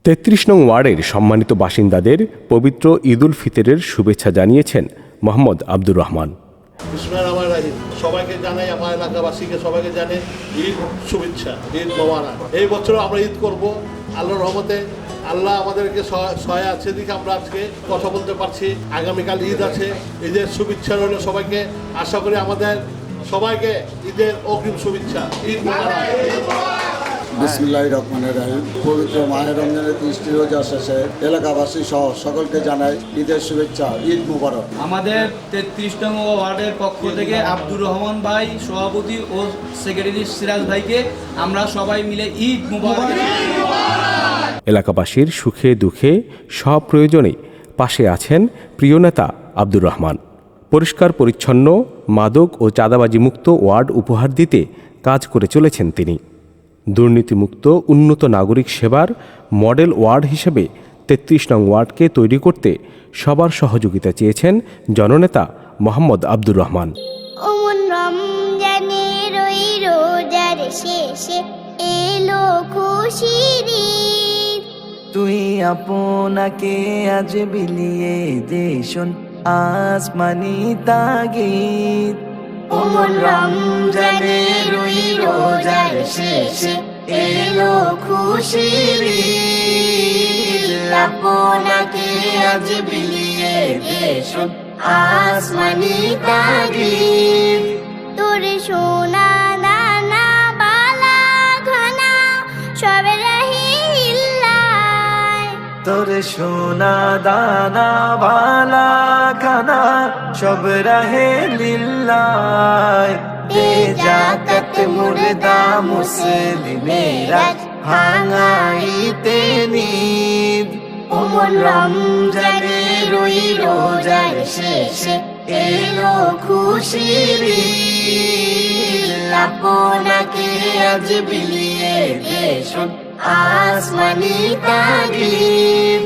৩৩ নং ওয়ার্ডের সম্মানিত বাসিন্দাদের পবিত্র ঈদুল ফিতরের শুভেচ্ছা জানিয়েছেন মোহাম্মদ আব্দুর রহমান। সবাইকে জানাই, আমার এলাকাবাসীকে সবাইকে জানে ঈদ শুভেচ্ছা, ঈদ মোবারক। এই বছরও আমরা ঈদ করব আল্লাহর রহমতে। আল্লাহ আমাদেরকে সহায় আছে দিকে আমরা আজকে কথা বলতে পারছি। আগামীকাল ঈদ আছে, ঈদের শুভেচ্ছা রইল সবাইকে। আশা করি আমাদের সবাইকে ঈদের অগ্রিম শুভেচ্ছা। ঈদ মোবারক। বিসমিল্লাহির রহমানির রহিম। পবিত্র মাহে রমজানের 30টি রোজা শেষে এলাকাবাসী সহ সকলকে জানাই ঈদের শুভেচ্ছা, ঈদ মুবারক। আমাদের 33 নং ওয়ার্ডের পক্ষ থেকে আব্দুর রহমান ভাই সভাপতি ও সেক্রেটারি সিরাজ ভাইকে আমরা সবাই মিলে ঈদ মুবারক। এলাকাবাসীর সুখে দুঃখে সব প্রয়োজনে পাশে আছেন প্রিয় নেতা আব্দুর রহমান। পরিষ্কার পরিচ্ছন্ন, মাদক ও চাঁদাবাজি মুক্ত ওয়ার্ড উপহার দিতে কাজ করে চলেছেন তিনি। দুর্নীতিমুক্ত উন্নত নাগরিক সেবার মডেল ওয়ার্ড হিসেবে ৩৩ নং ওয়ার্ডকে তৈরি করতে সবার সহযোগিতা চেয়েছেন জননেতা মোহাম্মদ আব্দুর রহমান। রমজানের ওই রোজার শেষে এলো খুশির ঈদ, তুই আপনাকে আজ বিলিয়ে দেশন আসমানি তাগিদ। রমজানের ওই রোজার শেষে এলো খুশির ঈদ, আপনাকে আজ বিলিয়ে দেশন আসমানি তাগিদ। তোর সোনা দানা বালা ঘনা সব রহিল্লায়, তোর সোনা দানা বালা খানা সব রাহে লিল্লাহ। দে জাকাত মুর্দা মুসলিমেরা ভাঙাইতে নিদ। রমজানের ওই রোজার শেষে এলো খুশির ঈদ, আপনাকে আজ বিলিয়ে দেশন আসমানি তাগিদ।